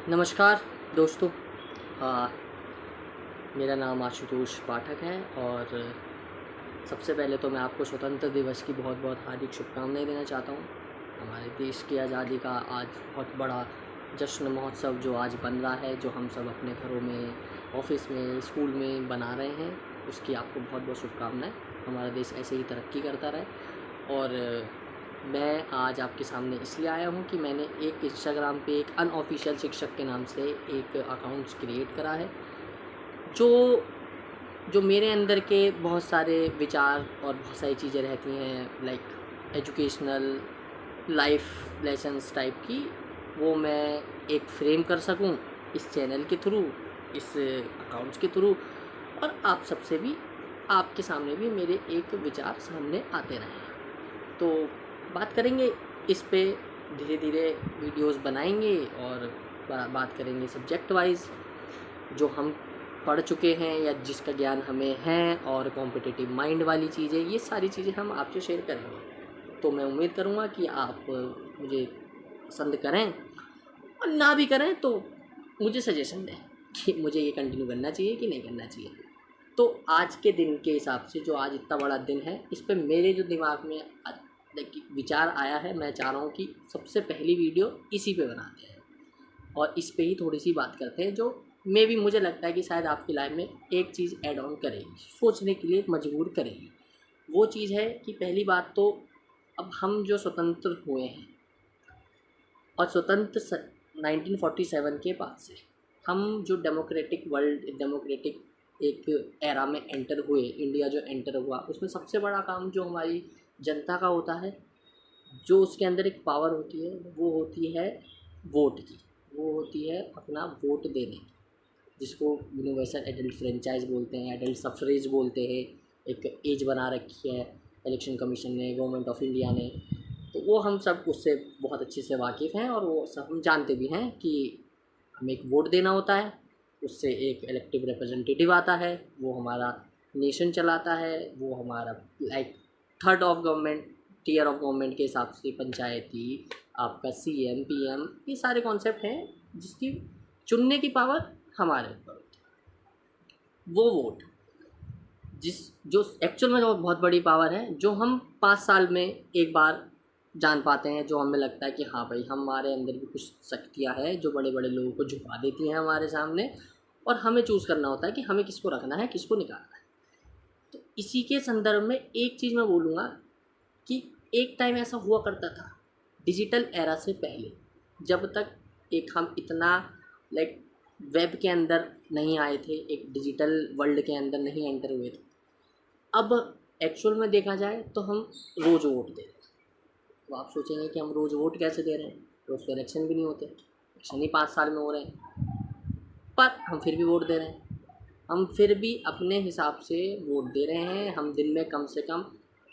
नमस्कार दोस्तों। हाँ, मेरा नाम आशुतोष पाठक है और सबसे पहले तो मैं आपको स्वतंत्र दिवस की बहुत बहुत हार्दिक शुभकामनाएं देना चाहता हूँ। हमारे देश की आज़ादी का आज बहुत बड़ा जश्न महोत्सव जो आज बन रहा है, जो हम सब अपने घरों में, ऑफिस में, स्कूल में बना रहे हैं, उसकी आपको बहुत बहुत शुभकामनाएं। हमारा देश ऐसे ही तरक्की करता रहे। और मैं आज आपके सामने इसलिए आया हूँ कि मैंने एक इंस्टाग्राम पे एक अनऑफिशियल शिक्षक के नाम से एक अकाउंट्स क्रिएट करा है, जो जो मेरे अंदर के बहुत सारे विचार और बहुत सारी चीज़ें रहती हैं, like educational life lessons type की, वो मैं एक फ्रेम कर सकूं इस चैनल के थ्रू, इस अकाउंट्स के थ्रू, और आप सबसे भी, आपके सामने भी मेरे एक विचार सामने आते रहें। तो बात करेंगे इस पे, धीरे धीरे वीडियोस बनाएंगे और बात करेंगे सब्जेक्ट वाइज, जो हम पढ़ चुके हैं या जिसका ज्ञान हमें है, और कॉम्पिटिटिव माइंड वाली चीज़ें, ये सारी चीज़ें हम आपसे शेयर करेंगे। तो मैं उम्मीद करूँगा कि आप मुझे पसंद करें, और ना भी करें तो मुझे सजेशन दें कि मुझे ये कंटिन्यू करना चाहिए कि नहीं करना चाहिए। तो आज के दिन के हिसाब से, जो आज इतना बड़ा दिन है, इस पे मेरे जो दिमाग में विचार आया है, मैं चाह रहा हूँ कि सबसे पहली वीडियो इसी पे बनाते हैं और इस पे ही थोड़ी सी बात करते हैं, जो मे भी मुझे लगता है कि शायद आपकी लाइफ में एक चीज़ ऐड ऑन करेगी, सोचने के लिए मजबूर करेगी। वो चीज़ है कि पहली बात तो, अब हम जो स्वतंत्र हुए हैं, और स्वतंत्र 1947 के बाद से हम जो डेमोक्रेटिक वर्ल्ड, डेमोक्रेटिक एक एरा में एंटर हुए, इंडिया जो एंटर हुआ, उसमें सबसे बड़ा काम जो हमारी जनता का होता है, जो उसके अंदर एक पावर होती है, वो होती है वोट की, वो होती है अपना वोट देने की, जिसको यूनिवर्सल एडल्ट फ्रेंचाइज बोलते हैं, एडल्ट सफरेज बोलते हैं। एक एज बना रखी है इलेक्शन कमीशन ने, गवर्नमेंट ऑफ इंडिया ने, तो वो हम सब उससे बहुत अच्छे से वाकिफ़ हैं, और वो सब हम जानते भी हैं कि हमें एक वोट देना होता है, उससे एक इलेक्टिव रिप्रेजेंटेटिव आता है, वो हमारा नेशन चलाता है, वो हमारा like third of government, tier of government के हिसाब से पंचायती, आपका सीएम पीएम, ये सारे कॉन्सेप्ट हैं जिसकी चुनने की पावर हमारे ऊपर होती है। वो वोट जिस जो एक्चुअल में जो बहुत बड़ी पावर है, जो हम 5 साल में एक बार जान पाते हैं, जो हमें लगता है कि हाँ भाई, हमारे अंदर भी कुछ शक्तियाँ हैं जो बड़े बड़े लोगों को झुका देती हैं हमारे सामने, और हमें चूज़ करना होता है कि हमें किसको रखना है, किसको निकालना है। तो इसी के संदर्भ में एक चीज़ मैं बोलूँगा कि एक टाइम ऐसा हुआ करता था, डिजिटल एरा से पहले, जब तक एक हम इतना लाइक वेब के अंदर नहीं आए थे, एक डिजिटल वर्ल्ड के अंदर नहीं एंटर हुए थे। अब एक्चुअल में देखा जाए तो हम रोज़ वोट दे रहे हैं। तो आप सोचेंगे कि हम रोज़ वोट कैसे दे रहे हैं, रोज़ तो इलेक्शन भी नहीं होते, इलेक्शन ही 5 साल में हो रहे हैं, पर हम फिर भी वोट दे रहे हैं। हम फिर भी अपने हिसाब से वोट दे रहे हैं। हम दिन में कम से कम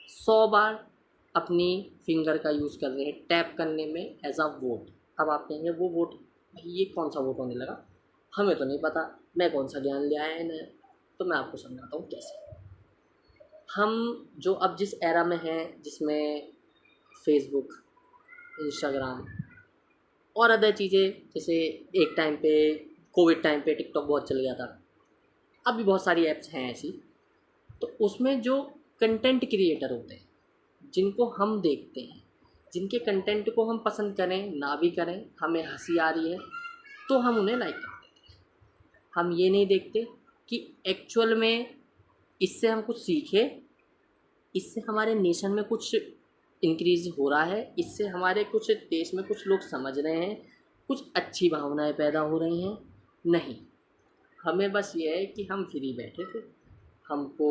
100 बार अपनी फिंगर का यूज़ कर रहे हैं टैप करने में एज अ वोट। अब आप कहेंगे वो वोट, भाई ये कौन सा वोट होने लगा, हमें तो नहीं पता, मैं कौन सा ज्ञान ले आया है नया। तो मैं आपको समझाता हूँ कैसे। हम जो अब जिस एरा में हैं, जिसमें फेसबुक, इंस्टाग्राम और अदर चीज़ें, जैसे एक टाइम पे कोविड टाइम पे टिकटॉक बहुत चल गया था, अब भी बहुत सारी ऐप्स हैं ऐसी, तो उसमें जो कंटेंट क्रिएटर होते हैं, जिनको हम देखते हैं, जिनके कंटेंट को हम पसंद करें ना भी करें, हमें हंसी आ रही है तो हम उन्हें लाइक कर देते हैं। हम ये नहीं देखते कि एक्चुअल में इससे हम कुछ सीखें, इससे हमारे नेशन में कुछ इंक्रीज़ हो रहा है, इससे हमारे कुछ देश में कुछ लोग समझ रहे हैं, कुछ अच्छी भावनाएं पैदा हो रही हैं। नहीं, हमें बस ये है कि हम फ्री बैठे थे, हमको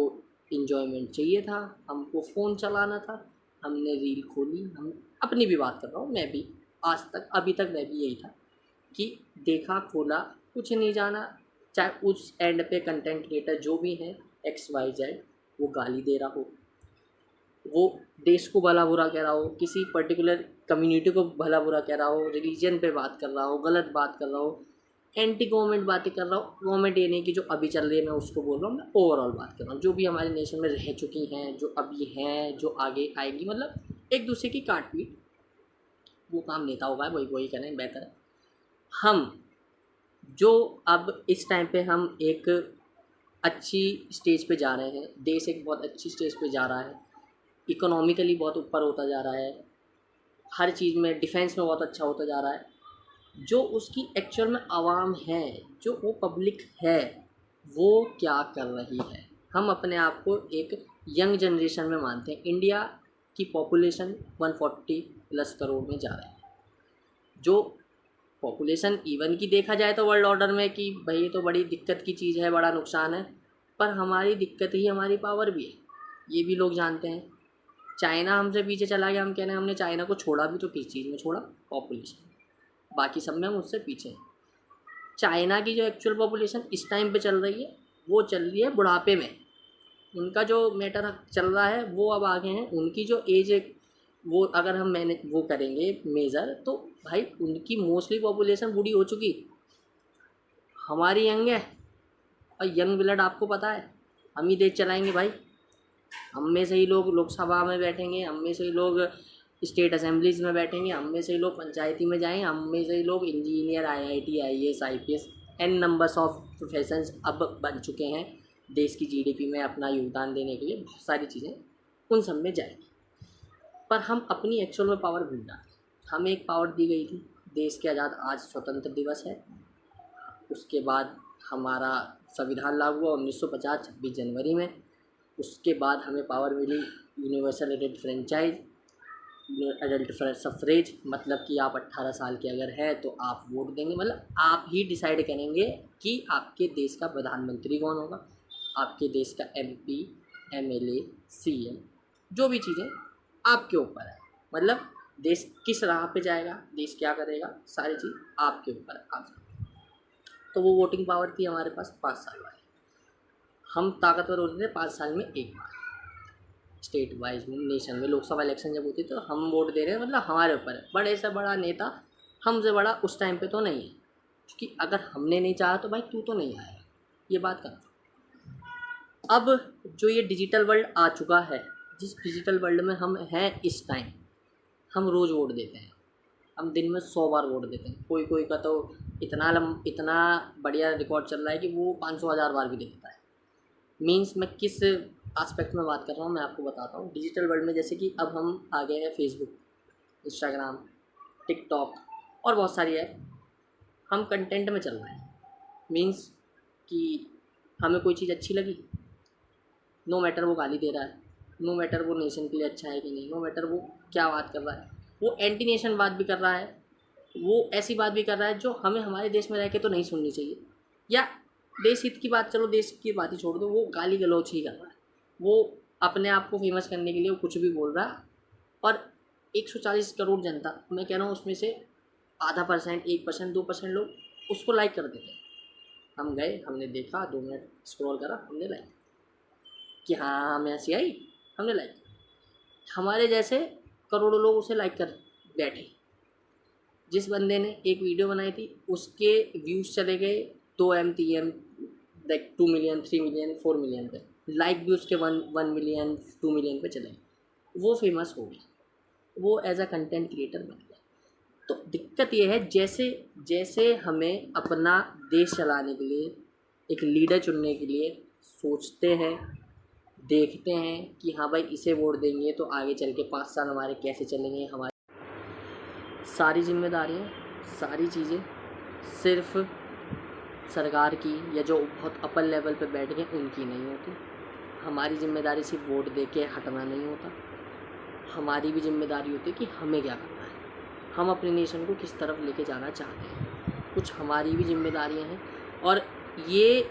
इन्जॉयमेंट चाहिए था, हमको फ़ोन चलाना था, हमने रील खोली। हम अपनी भी बात कर रहा हूँ, मैं भी आज तक, अभी तक मैं भी यही था कि देखा, खोला, कुछ नहीं जाना, चाहे उस एंड पे कंटेंट क्रिएटर जो भी हैं, एक्स वाई जेड, वो गाली दे रहा हो, वो देश को भला बुरा कह रहा हो, किसी पर्टिकुलर कम्युनिटी को भला बुरा कह रहा हो, रिलीजन पे बात कर रहा हो, गलत बात कर रहा हो, एंटी गवर्नमेंट बातें कर रहा हूँ। गवर्नमेंट ये नहीं कि जो अभी चल रही है मैं उसको बोल रहा हूँ, मैं ओवरऑल बात कर रहा हूँ, जो भी हमारे नेशन में रह चुकी हैं, जो अभी हैं, जो आगे आएगी, मतलब एक दूसरे की काट पीट, वो काम नेताओं का है, वही वही करें बेहतर है। हम जो अब इस टाइम पे हम एक अच्छी स्टेज पे जा रहे हैं, देश एक बहुत अच्छी स्टेज पे जा रहा है, इकोनॉमिकली बहुत ऊपर होता जा रहा है, हर चीज़ में डिफेंस में बहुत अच्छा होता जा रहा है। जो उसकी एक्चुअल में आवाम है, जो वो पब्लिक है, वो क्या कर रही है। हम अपने आप को एक यंग जनरेशन में मानते हैं। इंडिया की पॉपुलेशन 140+ करोड़ में जा रही है। जो पॉपुलेशन इवन की देखा जाए तो वर्ल्ड ऑर्डर में कि भाई ये तो बड़ी दिक्कत की चीज़ है, बड़ा नुकसान है, पर हमारी दिक्कत ही हमारी पावर भी है, ये भी लोग जानते हैं। चाइना हमसे पीछे चला गया, हम कह रहे हैं हमने चाइना को छोड़ा भी तो किस चीज़ में छोड़ा, पॉपुलेशन। बाकी सब में हम उससे पीछे हैं। चाइना की जो एक्चुअल पॉपुलेशन इस टाइम पे चल रही है, वो चल रही है बुढ़ापे में। उनका जो मैटर चल रहा है वो अब आगे हैं। उनकी जो एज है वो अगर हम मैंने वो करेंगे मेज़र, तो भाई उनकी मोस्टली पॉपुलेशन बूढ़ी हो चुकी, हमारी यंग है। और यंग ब्लड आपको पता है, हम ही देश चलाएंगे भाई। हम में से ही लोग लोकसभा में बैठेंगे, हम में से ही लोग स्टेट असेंबलीज में बैठेंगे, हम में से ही लोग पंचायती में जाएंगे, हम में से ही लोग engineer, IIT, IAS, IPS, an numbers of professions अब बन चुके हैं देश की GDP में अपना योगदान देने के लिए। बहुत सारी चीज़ें उन सब में जाएंगी, पर हम अपनी एक्चुअल में पावर भूल जाते हैं। हमें एक पावर दी गई थी, देश के आज़ाद, आज स्वतंत्र दिवस है, उसके बाद हमारा संविधान लागू हुआ 1950 26 जनवरी में। उसके बाद हमें पावर मिली universal adult franchise, adult suffrage, मतलब कि आप 18 साल के अगर हैं तो आप वोट देंगे, मतलब आप ही डिसाइड करेंगे कि आपके देश का प्रधानमंत्री कौन होगा, आपके देश का MP, MLA, CM, जो भी चीज़ें आपके ऊपर है। मतलब देश किस राह पे जाएगा, देश क्या करेगा, सारी चीज़ आपके ऊपर है आप। तो वो वोटिंग पावर थी हमारे पास 5 साल वाली। हम ताकतवर होते थे 5 साल में एक बार, स्टेट वाइज में, नेशन में। लोकसभा इलेक्शन जब होती तो हम वोट दे रहे हैं, मतलब हमारे ऊपर है। बड़े से बड़ा नेता हमसे बड़ा उस टाइम पे तो नहीं है, क्योंकि अगर हमने नहीं चाहा तो भाई तू तो नहीं आएगा, ये बात कर। अब जो ये डिजिटल वर्ल्ड आ चुका है, जिस डिजिटल वर्ल्ड में हम हैं इस टाइम, हम रोज़ वोट देते हैं। हम दिन में 100 बार वोट देते हैं। कोई का तो इतना बढ़िया रिकॉर्ड चल रहा है कि वो 500,000 बार भी देता है। मीन्स मैं किस एस्पेक्ट में बात कर रहा हूँ मैं आपको बताता हूँ। डिजिटल वर्ल्ड में जैसे कि अब हम आ गए हैं फेसबुक, इंस्टाग्राम, टिकटॉक और बहुत सारी ऐप, हम कंटेंट में चल रहे हैं। मीन्स कि हमें कोई चीज़ अच्छी लगी, नो मैटर वो गाली दे रहा है, नो मैटर वो नेशन के लिए अच्छा है कि नहीं, नो मैटर वो क्या बात कर रहा है, वो एंटी नेशन बात भी कर रहा है, वो ऐसी बात भी कर रहा है जो हमें हमारे देश में रह के तो नहीं सुननी चाहिए। या देश हित की बात, चलो देश की बात ही छोड़ दो, वो गाली गलौच ही कर रहा है, वो अपने आप को फेमस करने के लिए वो कुछ भी बोल रहा है। और 140 करोड़ जनता, मैं कह रहा हूँ उसमें से आधा %, 1%, 2% लोग उसको लाइक कर देते हैं। हम गए, हमने देखा, 2 मिनट स्क्रॉल करा, हमने लाइक कि हाँ हमें हंसी आई, हमने लाइक। हमारे जैसे करोड़ों लोग उसे लाइक कर बैठे। जिस बंदे ने एक वीडियो बनाई थी उसके व्यूज़ चले गए 2M 3M, like 2 million, 3 million, 4 million पे। लाइक भी उसके 1 मिलियन, 2 मिलियन पे चले गए। वो फेमस हो गया, वो एज अ कंटेंट क्रिएटर बन गया। तो दिक्कत ये है, जैसे जैसे हमें अपना देश चलाने के लिए एक लीडर चुनने के लिए सोचते हैं, देखते हैं कि हाँ भाई इसे वोट देंगे तो आगे चल के 5 साल हमारे कैसे चलेंगे, हमारी सारी जिम्मेदारियाँ, सारी चीज़ें सिर्फ सरकार की या जो बहुत अपर लेवल पे बैठ गए उनकी नहीं होती। हमारी जिम्मेदारी सिर्फ वोट दे के हटना नहीं होता, हमारी भी जिम्मेदारी होती है कि हमें क्या करना है, हम अपने नेशन को किस तरफ लेके जाना चाहते हैं। कुछ हमारी भी जिम्मेदारियाँ हैं, और ये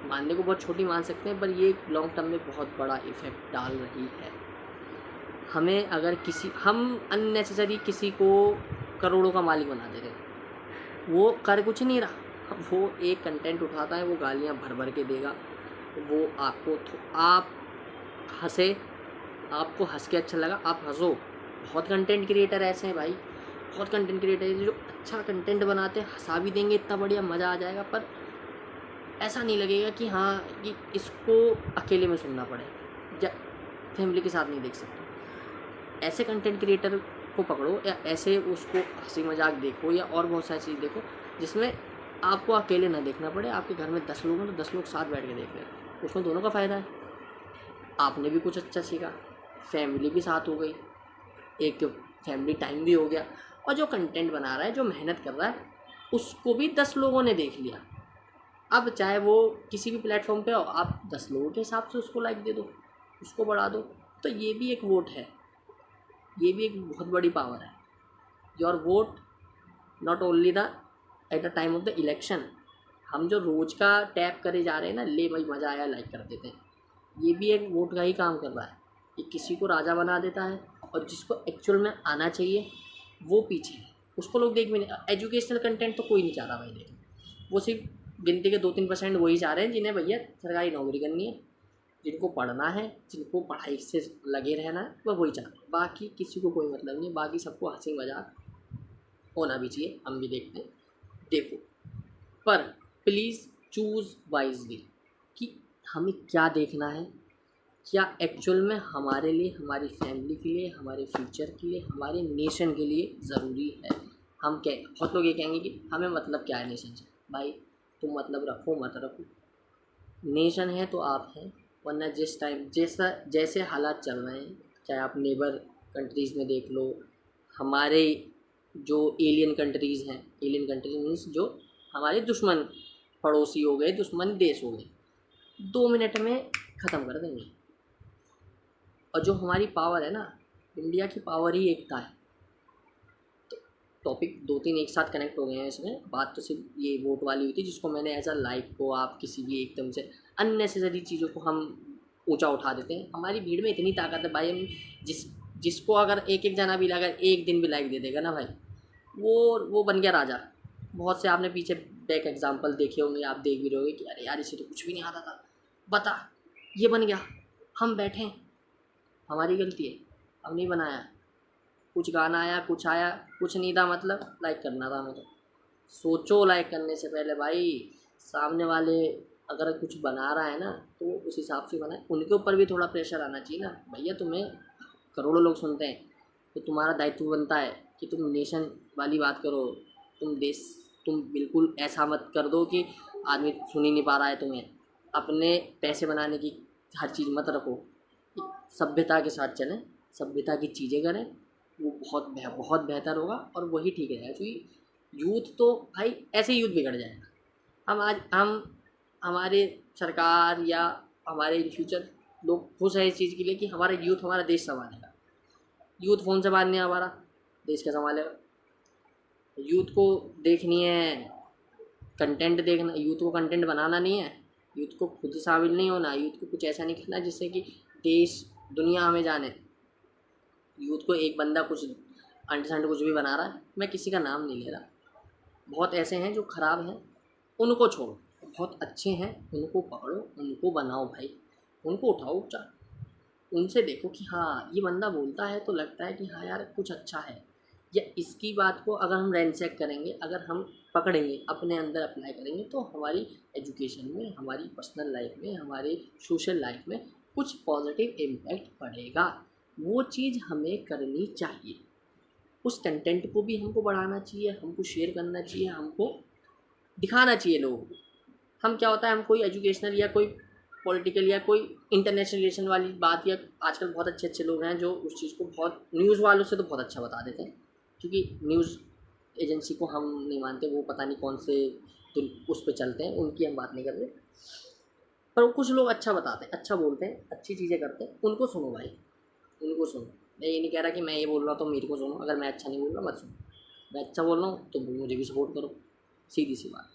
मानने को बहुत छोटी मान सकते हैं, पर ये लॉन्ग टर्म में बहुत बड़ा इफ़ेक्ट डाल रही है। हमें अगर हम अननेसेसरी किसी को करोड़ों का मालिक बना दे रहे हैं, वो कर कुछ नहीं रहा, वो एक कंटेंट उठाता है, वो गालियाँ भर भर के देगा, वो आपको आप हंसे, आपको हंस के अच्छा लगा, आप हंसो। बहुत कंटेंट क्रिएटर ऐसे हैं भाई, बहुत कंटेंट क्रिएटर हैं जो अच्छा कंटेंट बनाते हैं, हंसा भी देंगे, इतना बढ़िया मज़ा आ जाएगा, पर ऐसा नहीं लगेगा कि हाँ कि इसको अकेले में सुनना पड़े या फैमिली के साथ नहीं देख सकते। ऐसे कंटेंट क्रिएटर को पकड़ो, या ऐसे उसको हंसी मजाक देखो, या और बहुत सारी चीज़ देखो जिसमें आपको अकेले ना देखना पड़े, आपके घर में 10 लोग हैं तो 10 लोग साथ बैठ के देख रहे हैं, उसमें दोनों का फ़ायदा है। आपने भी कुछ अच्छा सीखा, फैमिली भी साथ हो गई, एक फैमिली टाइम भी हो गया, और जो कंटेंट बना रहा है, जो मेहनत कर रहा है, उसको भी 10 लोगों ने देख लिया। अब चाहे वो किसी भी प्लेटफॉर्म पे हो, आप 10 लोगों के हिसाब से उसको लाइक दे दो, उसको बढ़ा दो, तो ये भी एक वोट है, ये भी एक बहुत बड़ी पावर है। Your vote not only the at the time of the election. हम जो रोज़ का टैप करे जा रहे हैं ना, ले भाई मज़ा आया लाइक कर देते हैं, ये भी एक वोट का ही काम कर रहा है। ये किसी को राजा बना देता है, और जिसको एक्चुअल में आना चाहिए वो पीछे है, उसको लोग देख भी नहीं। एजुकेशनल कंटेंट तो कोई नहीं चाह रहा भाई देख, वो सिर्फ गिनती के 2-3% वही चाह रहे हैं जिन्हें भैया सरकारी नौकरी करनी है, जिनको पढ़ना है, जिनको पढ़ाई से लगे रहना है, वह वही चाहते हैं। बाकी किसी को कोई मतलब नहीं, बाकी सबको हंसी मजाक होना भी चाहिए, हम भी देखते हैं। देखो, पर प्लीज़ चूज़ वाइजली कि हमें क्या देखना है, क्या एक्चुअल में हमारे लिए, हमारी फैमिली के लिए, हमारे फ्यूचर के लिए, हमारे नेशन के लिए ज़रूरी है। हम क्या, बहुत लोग ये कहेंगे कि हमें मतलब क्या है नेशन से। भाई तुम मतलब रखो मत रखो, नेशन है तो आप हैं, वरना जिस टाइम जैसे हालात चल रहे हैं, चाहे आप नेबर कंट्रीज़ में देख लो, हमारे जो एलियन कंट्रीज़ हैं, एलियन कंट्रीज मीन्स जो हमारे दुश्मन पड़ोसी हो गए, दुश्मन देश हो गए, 2 मिनट में ख़त्म कर देंगे। और जो हमारी पावर है ना, इंडिया की पावर ही एकता है। तो टॉपिक 2-3 एक साथ कनेक्ट हो गए हैं इसमें। बात तो सिर्फ ये वोट वाली हुई थी, जिसको मैंने एज अ लाइक को आप किसी भी एकदम से अननेसेसरी चीज़ों को हम ऊंचा उठा देते हैं। हमारी भीड़ में इतनी ताकत है भाई, हम जिसको अगर एक जना भी लगा, एक दिन भी लाइक दे देगा ना भाई, वो बन गया राजा। बहुत से आपने पीछे बैक एग्जाम्पल देखे होंगे, आप देख भी रहे होंगे कि अरे यार इसे तो कुछ भी नहीं आता था, बता ये बन गया, हम बैठे हैं, हमारी गलती है, हम नहीं बनाया। कुछ गाना आया, कुछ आया, कुछ नहीं था, मतलब लाइक करना था हमें। तो सोचो लाइक करने से पहले भाई, सामने वाले अगर कुछ बना रहा है ना तो उस हिसाब से बनाए। उनके ऊपर भी थोड़ा प्रेशर आना चाहिए ना, भैया तुम्हें करोड़ों लोग सुनते हैं, तो तुम्हारा दायित्व बनता है कि तुम नेशन वाली बात करो, तुम बिल्कुल ऐसा मत कर दो कि आदमी सुन ही नहीं पा रहा है तुम्हें। अपने पैसे बनाने की हर चीज़ मत रखो, सभ्यता के साथ चलें, सभ्यता की चीज़ें करें, वो बहुत बेहतर होगा और वही ठीक रहेगा। क्योंकि यूथ तो भाई ऐसे ही यूथ बिगड़ जाएगा। हम हमारे सरकार या हमारे इन फ्यूचर लोग खुश हैं इस चीज़ के लिए कि हमारा यूथ हमारा देश संभालेगा। यूथ फ़ोन से बात नहीं, हमारा देश क्या संभालेगा। यूथ को देखनी है कंटेंट देखना, यूथ को कंटेंट बनाना नहीं है, यूथ को खुद शामिल नहीं होना, यूथ को कुछ ऐसा नहीं करना जिससे कि देश दुनिया हमें जाने। यूथ को एक बंदा कुछ अंट कुछ भी बना रहा है, मैं किसी का नाम नहीं ले रहा, बहुत ऐसे हैं जो ख़राब हैं, उनको छोड़ो। बहुत अच्छे हैं उनको पकड़ो, उनको बनाओ भाई, उनको उठाओ ऊँचा, उनसे देखो कि हाँ ये बंदा बोलता है तो लगता है कि हाँ यार कुछ अच्छा है, या इसकी बात को अगर हम रैंचेक करेंगे, अगर हम पकड़ेंगे, अपने अंदर अप्लाई करेंगे, तो हमारी एजुकेशन में, हमारी पर्सनल लाइफ में, हमारी सोशल लाइफ में कुछ पॉजिटिव इम्पैक्ट पड़ेगा। वो चीज़ हमें करनी चाहिए, उस कंटेंट को भी हमको बढ़ाना चाहिए, हमको शेयर करना चाहिए, हमको दिखाना चाहिए लोगों को। हम क्या होता है, हम कोई एजुकेशनल या कोई पॉलिटिकल या कोई इंटरनेशनल रिलेशन वाली बात, या आजकल बहुत अच्छे अच्छे लोग हैं जो उस चीज़ को बहुत न्यूज़ वालों से तो बहुत अच्छा बता देते हैं, क्योंकि न्यूज़ एजेंसी को हम नहीं मानते, वो पता नहीं कौन से उस पर चलते हैं, उनकी हम बात नहीं कर रहे। पर कुछ लोग अच्छा बताते हैं, अच्छा बोलते हैं, अच्छी चीज़ें करते हैं, उनको सुनो भाई, उनको सुनो। मैं ये नहीं कह रहा कि मैं ये बोल रहा हूँ तो मेरे को सुनो, अगर मैं अच्छा नहीं बोल रहा मत सुनो, मैं अच्छा बोल रहा हूँ तो मुझे भी सपोर्ट करो, सीधी सी बात।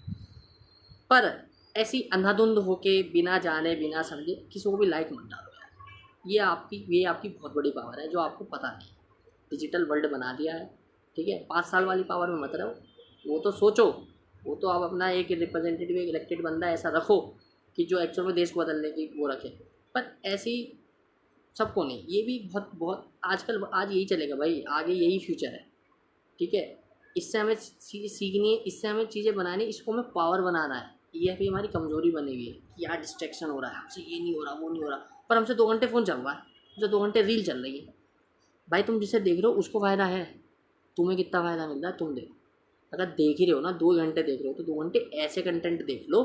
पर ऐसी अंधाधुंध होके बिना जाने बिना समझे किसी को भी लाइक मत डालो यार, ये आपकी बहुत बड़ी पावर है जो आपको पता नहीं। डिजिटल वर्ल्ड बना दिया है, ठीक है, 5 साल वाली पावर में मत रहो, वो तो सोचो, वो तो आप अपना एक रिप्रेजेंटेटिव, एक इलेक्टेड बंदा ऐसा रखो कि जो एक्चुअल में देश को बदलने की वो रखे। पर ऐसी सबको नहीं, ये भी बहुत आजकल आज यही चलेगा भाई, आगे यही फ्यूचर है, ठीक है। इससे हमें चीज़ें सीखनी है, इससे हमें चीज़ें बनानी, इसको हमें पावर बनाना है। ये भी हमारी कमज़ोरी बनी हुई है कि यार डिस्ट्रैक्शन हो रहा है, हमसे ये नहीं हो रहा, वो नहीं हो रहा, पर हमसे 2 घंटे फ़ोन चल रहा है, जो 2 घंटे रील चल रही है। भाई तुम जिसे देख रहे हो उसको फ़ायदा है, तुम्हें कितना फ़ायदा मिल रहा है तुम देखो, अगर देख ही रहे हो ना 2 घंटे देख रहे हो तो 2 घंटे ऐसे कंटेंट देख लो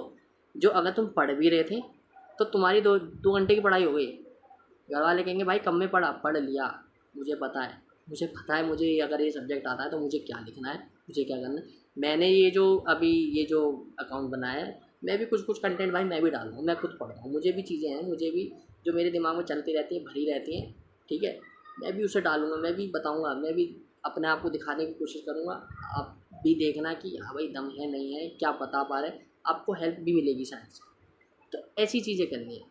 जो अगर तुम पढ़ भी रहे थे तो तुम्हारी 2 घंटे की पढ़ाई हो गई। घर वाले कहेंगे भाई कम में पढ़ा, पढ़ लिया, मुझे पता है मुझे अगर ये सब्जेक्ट आता है तो मुझे क्या लिखना है, मुझे क्या करना है। मैंने ये जो अकाउंट बनाया है, मैं भी कुछ कंटेंट भाई मैं भी डाल रहा हूँ, मैं खुद पढ़ रहा हूँ, मुझे भी चीज़ें हैं, मुझे भी जो मेरे दिमाग में चलती रहती हैं, भरी रहती हैं, ठीक है। मैं भी उसे डालूँगा, मैं भी बताऊँगा, मैं भी अपने आप को दिखाने की कोशिश करूँगा। आप भी देखना कि हाँ भाई दम है नहीं है, क्या बता पा रहे, आपको हेल्प भी मिलेगी शायद से। तो ऐसी चीज़ें करनी है।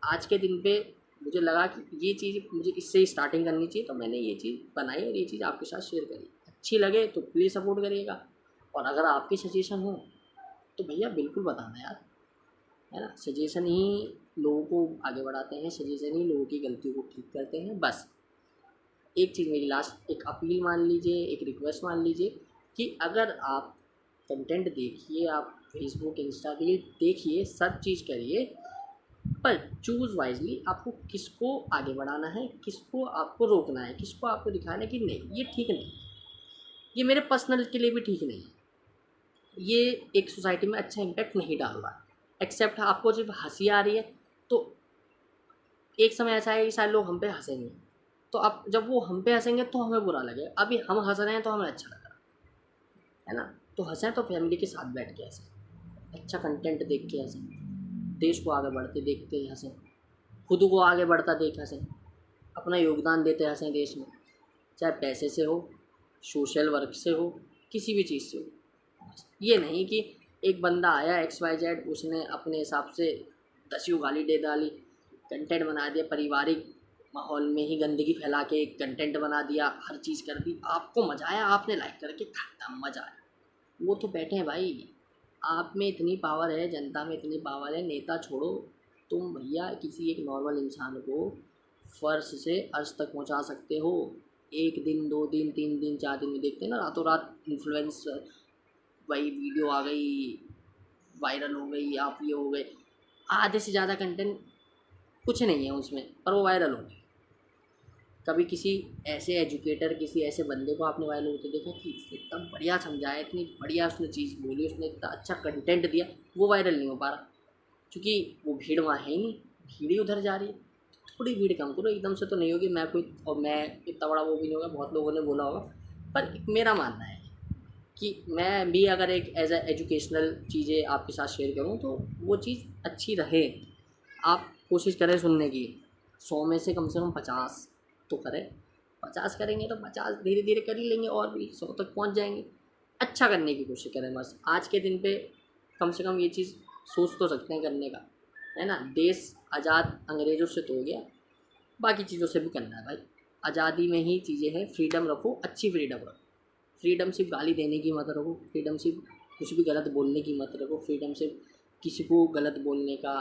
आज के दिन पे मुझे लगा कि ये चीज़ मुझे इससे ही स्टार्टिंग करनी चाहिए, तो मैंने ये चीज़ बनाई और ये चीज़ आपके साथ शेयर करी। अच्छी लगे तो प्लीज़ सपोर्ट करिएगा, और अगर आपकी सजेशन हो तो भैया बिल्कुल बताना यार, है ना। सजेशन ही लोगों को आगे बढ़ाते हैं, सजेशन ही लोगों की गलतियों को ठीक करते हैं। बस एक चीज़ मेरी लास्ट एक अपील मान लीजिए, एक रिक्वेस्ट मान लीजिए कि अगर आप कंटेंट देखिए, आप फेसबुक इंस्टा के लिए देखिए, सब चीज़ करिए, पर चूज़ वाइजली। आपको किसको आगे बढ़ाना है, किसको आपको रोकना है, किसको आपको दिखाना है कि नहीं ये ठीक नहीं, ये मेरे पर्सनल के लिए भी ठीक नहीं है, ये एक सोसाइटी में अच्छा इम्पैक्ट नहीं डाल रहा। एक्सेप्ट आपको जब हंसी आ रही है तो एक समय ऐसा है कि शायद लोग हम पे हंसेंगे, तो अब जब वो हम पे हंसेंगे तो हमें बुरा लगेगा। अभी हम हंस रहे हैं तो हमें अच्छा लग रहा है ना। तो हंसें तो फैमिली के साथ बैठ के हंसें, अच्छा कंटेंट देख के हंसें, देश को आगे बढ़ते देखते हंसें, खुद को आगे बढ़ता देख हंसें, अपना योगदान देते हंसें देश में, चाहे पैसे से हो, सोशल वर्क से हो, किसी भी चीज़ से हो। ये नहीं कि एक बंदा आया XYZ, उसने अपने हिसाब से 10 गाली दे डाली, कंटेंट बना दिया, पारिवारिक माहौल में ही गंदगी फैला के कंटेंट बना दिया, हर चीज़ कर दी, आपको मज़ा आया, आपने लाइक करके खत्म, मज़ा आया। वो तो बैठे हैं भाई, आप में इतनी पावर है, जनता में इतनी पावर है, नेता छोड़ो, तुम भैया किसी एक नॉर्मल इंसान को फर्श से अर्श तक पहुंचा सकते हो। 1 दिन 2 दिन 3 दिन 4 दिन में देखते हैं ना, रातों रात इन्फ्लुएंस भाई वीडियो आ गई, वायरल हो गई, आप ये हो गए, आधे से ज़्यादा कंटेंट कुछ नहीं है उसमें, पर वो वायरल हो गए। कभी किसी ऐसे एजुकेटर, किसी ऐसे बंदे को आपने वायरल होते देखा कि इसने इतना बढ़िया समझाया, इतनी बढ़िया उसने चीज़ बोली, उसने इतना अच्छा कंटेंट दिया, वो वायरल नहीं हो पा रहा क्योंकि वो भीड़ वहाँ है ही नहीं, भीड़ ही उधर जा रही है। थोड़ी भीड़ कम करो, एकदम से तो नहीं होगी। मैं इतना बड़ा वो भी नहीं होगा, बहुत लोगों ने बोला होगा, पर मेरा मानना है कि मैं भी अगर एक एज एजुकेशनल चीज़ें आपके साथ शेयर करूँ तो वो चीज़ अच्छी रहे। आप कोशिश करें सुनने की, 100 में से कम 50 तो करें। 50 करेंगे तो 50 धीरे धीरे कर ही लेंगे, और भी 100 तक पहुंच जाएंगे। अच्छा करने की कोशिश करें बस। आज के दिन पे कम से कम ये चीज़ सोच तो सकते हैं करने का, है ना। देश आज़ाद अंग्रेज़ों से तो हो गया, बाकी चीज़ों से भी करना है भाई। आज़ादी में ही चीज़ें हैं, फ्रीडम रखो, अच्छी फ्रीडम रखो। फ्रीडम सिर्फ गाली देने की मत रखो, फ्रीडम सिर्फ कुछ भी गलत बोलने की मत रखो, फ्रीडम सिर्फ किसी को गलत बोलने का,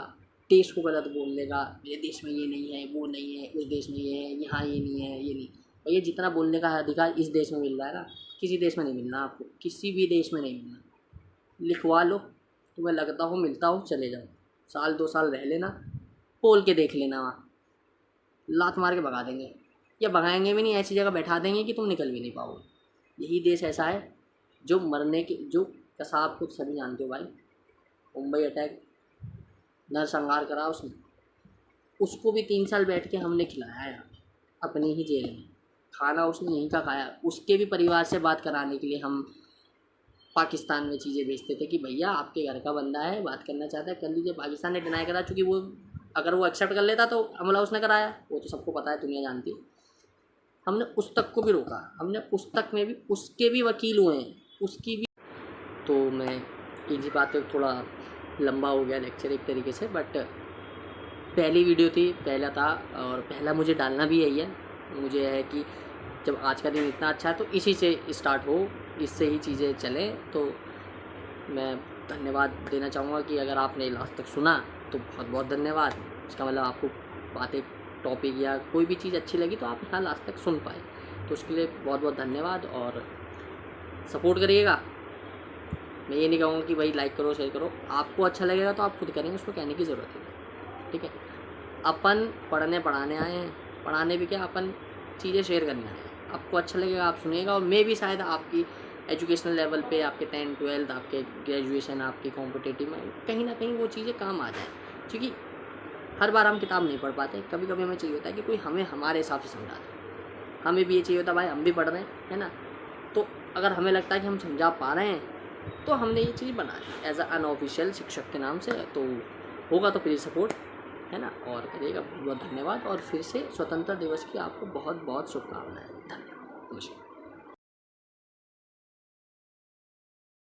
देश को गलत बोलने का, मेरे देश में ये नहीं है, वो नहीं है, उस देश में ये है, यहाँ ये नहीं है, ये नहीं। भैया जितना बोलने का अधिकार इस देश में मिल रहा है ना, किसी देश में नहीं मिलना आपको, किसी भी देश में नहीं मिलना। लिखवा लो, तुम्हें लगता हो मिलता हो, चले जाओ, 1-2 साल रह लेना, पोल के देख लेना, वहाँ लात मार के भगा देंगे, या भगाएंगे भी नहीं, ऐसी जगह बैठा देंगे कि तुम निकल भी नहीं पाओगे। यही देश ऐसा है जो मरने के, जो कसाब को सभी जानते हो भाई, मुंबई अटैक नरसंहार करा उसने, उसको भी 3 साल बैठ के हमने खिलाया है अपनी ही जेल में, खाना उसने यहीं का खाया। उसके भी परिवार से बात कराने के लिए हम पाकिस्तान में चीज़ें भेजते थे कि भैया आपके घर का बंदा है, बात करना चाहता है, कर लीजिए। पाकिस्तान ने डिनाई करा, चूँकि वो अगर वो एक्सेप्ट कर लेता तो हमला उसने कराया, वो तो सबको पता है, दुनिया जानती। हमने उस तक को भी रोका, हमने उस तक में भी उसके भी वकील हुए हैं, उसकी भी। तो मैं इसी बात पे थोड़ा लंबा हो गया लेक्चर एक तरीके से, बट पहली वीडियो थी, पहला था, और पहला मुझे डालना भी यही है। मुझे है कि जब आज का दिन इतना अच्छा है तो इसी से स्टार्ट हो, इससे ही चीज़ें चलें। तो मैं धन्यवाद देना चाहूँगा कि अगर आपने लास्ट तक सुना तो बहुत बहुत धन्यवाद। इसका मतलब आपको बातें, टॉपिक या कोई भी चीज़ अच्छी लगी तो आप यहाँ लास्ट तक सुन पाए, तो उसके लिए बहुत बहुत धन्यवाद। और सपोर्ट करिएगा। मैं ये नहीं कहूँगा कि भाई लाइक करो, शेयर करो, आपको अच्छा लगेगा तो आप खुद करेंगे, उसको कहने की ज़रूरत है, ठीक है। अपन पढ़ने पढ़ाने आए हैं, पढ़ाने भी क्या, अपन चीज़ें शेयर करने आए हैं। आपको अच्छा लगेगा आप सुनिएगा, और मैं भी शायद आपकी एजुकेशनल लेवल पे आपके 10, 12, आपके ग्रेजुएशन, आपके कॉम्पिटिटिव में कहीं ना कहीं वो चीज़ें काम आ जाए। क्योंकि हर बार हम किताब नहीं पढ़ पाते, कभी कभी हमें चाहिए होता है कि कोई हमें हमारे हिसाब से समझा दे। हमें भी ये चाहिए होता है भाई हम भी पढ़ रहे हैं, है ना, तो अगर हमें लगता है कि हम समझा पा रहे हैं तो हमने ये चीज़ बना ली एज अनऑफिशियल शिक्षक के नाम से। तो होगा तो प्लीज़ सपोर्ट, है ना, और करिएगा। बहुत बहुत धन्यवाद, और फिर से स्वतंत्रता दिवस की आपको बहुत बहुत शुभकामनाएं। धन्यवाद। नमस्कार।